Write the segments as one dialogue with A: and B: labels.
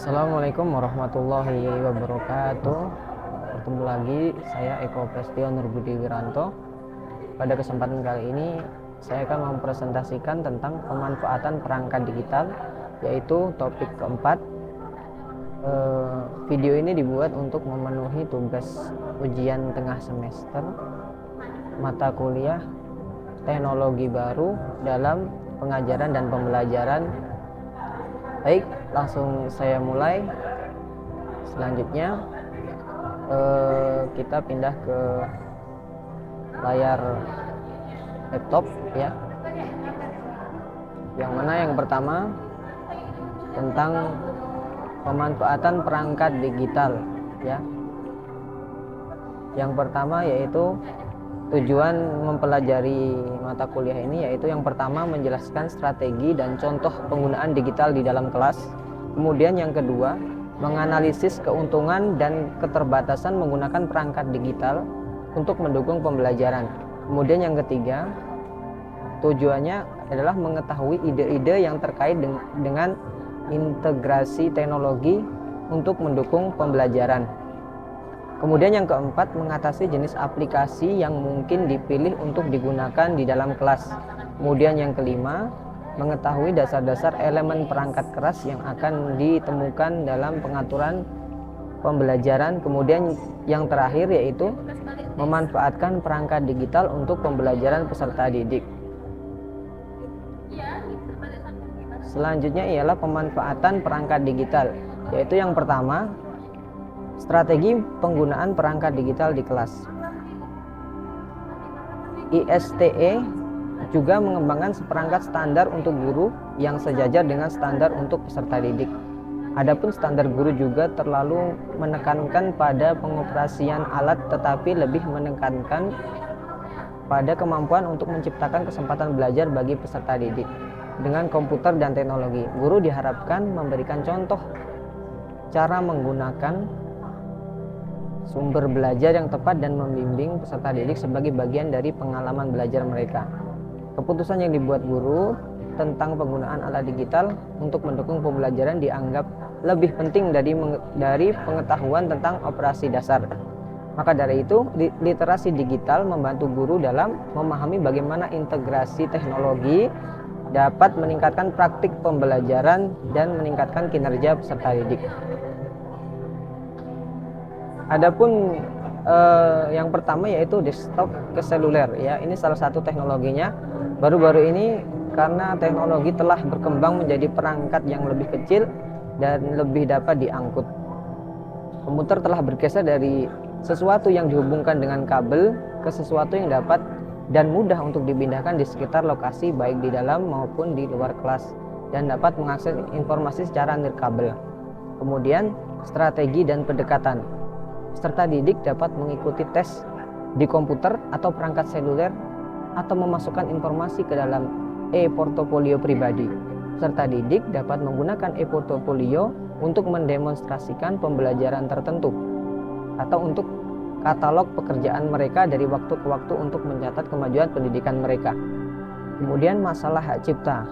A: Assalamualaikum warahmatullahi wabarakatuh. Bertemu lagi saya Eko Prestio Nurbudi Wiranto. Pada kesempatan kali ini saya akan mempresentasikan tentang pemanfaatan perangkat digital, yaitu topik keempat. Video ini dibuat untuk memenuhi tugas ujian tengah semester mata kuliah teknologi baru dalam pengajaran dan pembelajaran. Baik, langsung saya mulai. Selanjutnya kita pindah ke layar laptop ya. Yang mana yang pertama tentang pemanfaatan perangkat digital ya. Yang pertama yaitu tujuan mempelajari mata kuliah ini, yaitu yang pertama menjelaskan strategi dan contoh penggunaan digital di dalam kelas. Kemudian yang kedua, menganalisis keuntungan dan keterbatasan menggunakan perangkat digital untuk mendukung pembelajaran. Kemudian yang ketiga, tujuannya adalah mengetahui ide-ide yang terkait dengan integrasi teknologi untuk mendukung pembelajaran. Kemudian yang keempat, mengatasi jenis aplikasi yang mungkin dipilih untuk digunakan di dalam kelas. Kemudian yang kelima, mengetahui dasar-dasar elemen perangkat keras yang akan ditemukan dalam pengaturan pembelajaran. Kemudian yang terakhir yaitu memanfaatkan perangkat digital untuk pembelajaran peserta didik. Selanjutnya ialah pemanfaatan perangkat digital, yaitu yang pertama, strategi penggunaan perangkat digital di kelas. ISTE juga mengembangkan seperangkat standar untuk guru yang sejajar dengan standar untuk peserta didik. Adapun standar guru juga terlalu menekankan pada pengoperasian alat, tetapi lebih menekankan pada kemampuan untuk menciptakan kesempatan belajar bagi peserta didik. Dengan komputer dan teknologi, guru diharapkan memberikan contoh cara menggunakan sumber belajar yang tepat dan membimbing peserta didik sebagai bagian dari pengalaman belajar mereka. Keputusan yang dibuat guru tentang penggunaan alat digital untuk mendukung pembelajaran dianggap lebih penting dari pengetahuan tentang operasi dasar. Maka dari itu, literasi digital membantu guru dalam memahami bagaimana integrasi teknologi dapat meningkatkan praktik pembelajaran dan meningkatkan kinerja peserta didik. Adapun yang pertama yaitu desktop ke seluler ya. Ini salah satu teknologinya. Baru-baru ini karena teknologi telah berkembang menjadi perangkat yang lebih kecil dan lebih dapat diangkut. Komputer telah bergeser dari sesuatu yang dihubungkan dengan kabel ke sesuatu yang dapat dan mudah untuk dipindahkan di sekitar lokasi, baik di dalam maupun di luar kelas, dan dapat mengakses informasi secara nirkabel. Kemudian strategi dan pendekatan. Peserta didik dapat mengikuti tes di komputer atau perangkat seluler atau memasukkan informasi ke dalam e-portofolio pribadi. Peserta didik dapat menggunakan e-portofolio untuk mendemonstrasikan pembelajaran tertentu atau untuk katalog pekerjaan mereka dari waktu ke waktu untuk mencatat kemajuan pendidikan mereka. Kemudian masalah hak cipta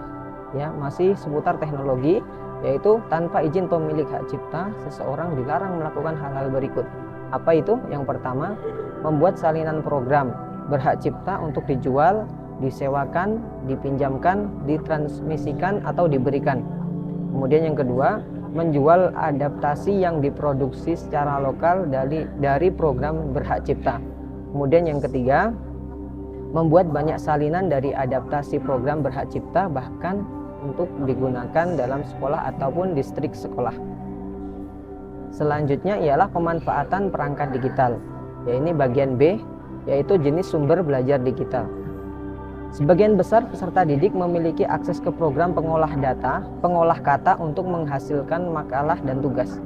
A: ya, masih seputar teknologi, yaitu tanpa izin pemilik hak cipta seseorang dilarang melakukan hal-hal berikut. Apa itu? Yang pertama, membuat salinan program berhak cipta untuk dijual, disewakan, dipinjamkan, ditransmisikan atau diberikan. Kemudian yang kedua, menjual adaptasi yang diproduksi secara lokal dari program berhak cipta. Kemudian yang ketiga, membuat banyak salinan dari adaptasi program berhak cipta, bahkan untuk digunakan dalam sekolah ataupun distrik sekolah. Selanjutnya ialah pemanfaatan perangkat digital. Ya, ini bagian B, yaitu jenis sumber belajar digital. Sebagian besar peserta didik memiliki akses ke program pengolah data, pengolah kata untuk menghasilkan makalah dan tugas.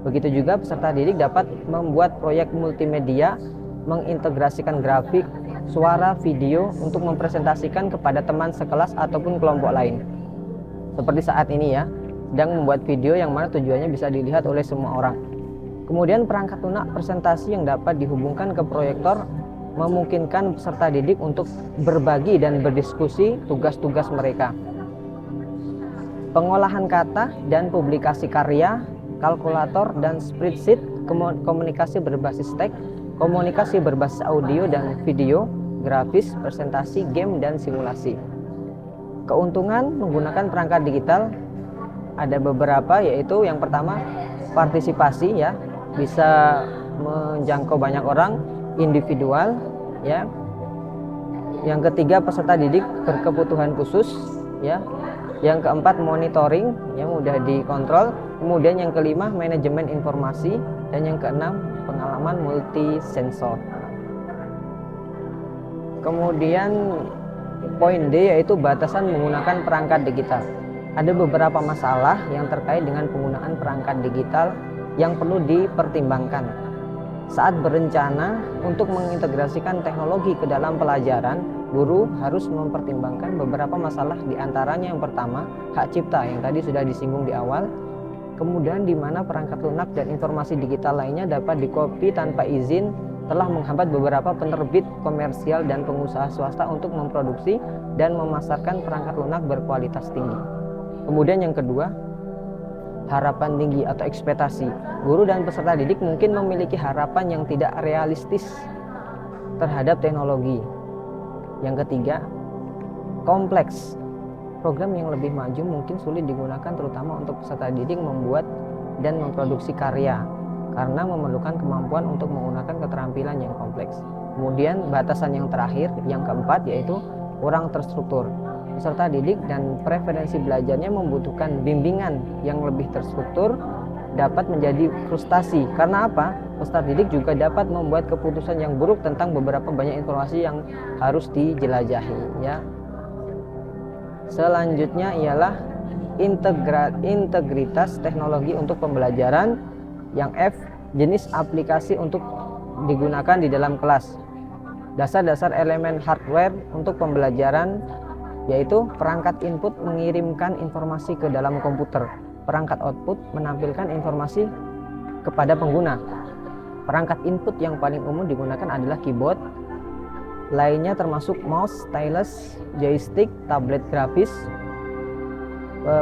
A: Begitu juga peserta didik dapat membuat proyek multimedia, mengintegrasikan grafik, suara, video untuk mempresentasikan kepada teman sekelas ataupun kelompok lain. Seperti saat ini ya, sedang membuat video yang mana tujuannya bisa dilihat oleh semua orang. Kemudian perangkat lunak presentasi yang dapat dihubungkan ke proyektor memungkinkan peserta didik untuk berbagi dan berdiskusi tugas-tugas mereka. Pengolahan kata dan publikasi karya kalkulator dan spreadsheet, komunikasi berbasis teks, komunikasi berbasis audio dan video, grafis, presentasi, game, dan simulasi. Keuntungan menggunakan perangkat digital ada beberapa, yaitu yang pertama partisipasi, ya, bisa menjangkau banyak orang, individual, ya. Yang ketiga peserta didik berkebutuhan khusus, ya. Yang keempat monitoring, yang mudah dikontrol. Kemudian yang kelima manajemen informasi, dan yang keenam pengalaman multisensor. Kemudian poin D yaitu batasan menggunakan perangkat digital. Ada beberapa masalah yang terkait dengan penggunaan perangkat digital yang perlu dipertimbangkan. Saat berencana untuk mengintegrasikan teknologi ke dalam pelajaran, guru harus mempertimbangkan beberapa masalah, diantaranya yang pertama, hak cipta yang tadi sudah disinggung di awal. Kemudian di mana perangkat lunak dan informasi digital lainnya dapat dikopi tanpa izin telah menghambat beberapa penerbit komersial dan pengusaha swasta untuk memproduksi dan memasarkan perangkat lunak berkualitas tinggi. Kemudian yang kedua, harapan tinggi atau ekspektasi. Guru dan peserta didik mungkin memiliki harapan yang tidak realistis terhadap teknologi. Yang ketiga, kompleks. Program yang lebih maju mungkin sulit digunakan terutama untuk peserta didik membuat dan memproduksi karya karena memerlukan kemampuan untuk menggunakan keterampilan yang kompleks. Kemudian batasan yang terakhir, yang keempat, yaitu kurang terstruktur. Peserta didik dan preferensi belajarnya membutuhkan bimbingan yang lebih terstruktur, dapat menjadi frustasi. Karena apa? Peserta didik juga dapat membuat keputusan yang buruk tentang beberapa banyak informasi yang harus dijelajahi, ya. Selanjutnya ialah integritas teknologi untuk pembelajaran. Yang F, jenis aplikasi untuk digunakan di dalam kelas. Dasar-dasar elemen hardware untuk pembelajaran, yaitu perangkat input mengirimkan informasi ke dalam komputer, perangkat output menampilkan informasi kepada pengguna. Perangkat input yang paling umum digunakan adalah keyboard, lainnya termasuk mouse, stylus, joystick, tablet grafis,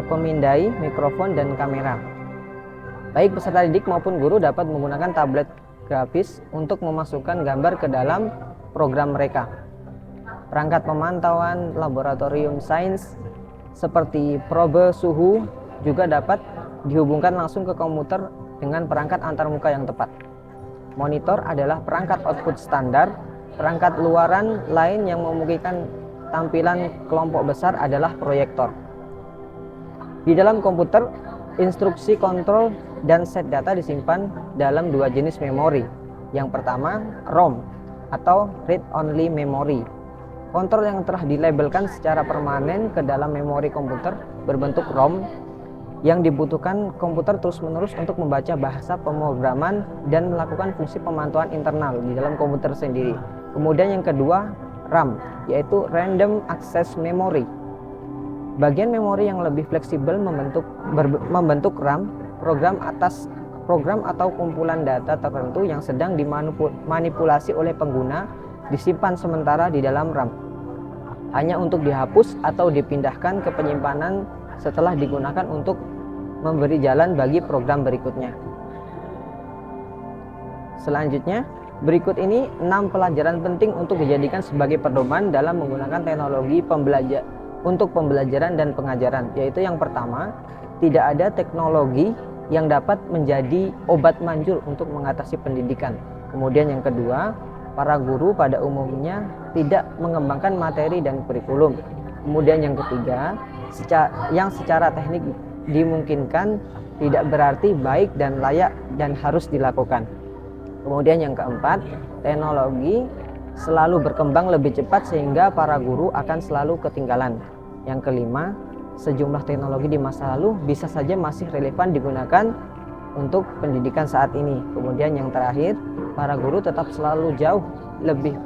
A: pemindai, mikrofon, dan kamera. Baik peserta didik maupun guru dapat menggunakan tablet grafis untuk memasukkan gambar ke dalam program mereka. Perangkat pemantauan laboratorium sains seperti probe suhu juga dapat dihubungkan langsung ke komputer dengan perangkat antarmuka yang tepat. Monitor adalah perangkat output standar. Perangkat luaran lain yang memungkinkan tampilan kelompok besar adalah proyektor. Di dalam komputer, instruksi kontrol dan set data disimpan dalam dua jenis memori. Yang pertama, ROM atau read only memory. Kontrol yang telah dilabelkan secara permanen ke dalam memori komputer berbentuk ROM yang dibutuhkan komputer terus-menerus untuk membaca bahasa pemrograman dan melakukan fungsi pemantauan internal di dalam komputer sendiri. Kemudian yang kedua, RAM, yaitu random access memory. Bagian memori yang lebih fleksibel membentuk RAM, program atau kumpulan data tertentu yang sedang dimanipulasi oleh pengguna disimpan sementara di dalam RAM, hanya untuk dihapus atau dipindahkan ke penyimpanan setelah digunakan untuk memberi jalan bagi program berikutnya. Selanjutnya, berikut ini 6 pelajaran penting untuk dijadikan sebagai pedoman dalam menggunakan teknologi untuk pembelajaran dan pengajaran, yaitu yang pertama, tidak ada teknologi yang dapat menjadi obat manjur untuk mengatasi pendidikan. Kemudian yang kedua, para guru pada umumnya tidak mengembangkan materi dan kurikulum. Kemudian yang ketiga, yang secara teknik dimungkinkan tidak berarti baik dan layak dan harus dilakukan. Kemudian yang keempat, teknologi selalu berkembang lebih cepat sehingga para guru akan selalu ketinggalan. Yang kelima, sejumlah teknologi di masa lalu bisa saja masih relevan digunakan untuk pendidikan saat ini. Kemudian yang terakhir, para guru tetap selalu jauh lebih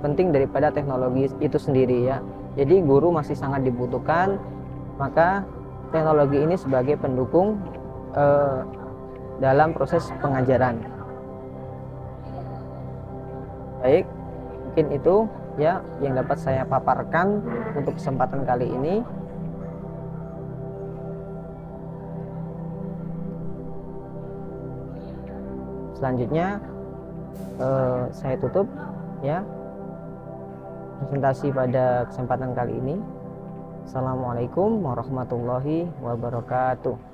A: penting daripada teknologi itu sendiri, ya. Jadi guru masih sangat dibutuhkan, maka teknologi ini sebagai pendukung dalam proses pengajaran. Baik, mungkin itu ya yang dapat saya paparkan untuk kesempatan kali ini. Selanjutnya saya tutup ya presentasi pada kesempatan kali ini. Assalamualaikum warahmatullahi wabarakatuh.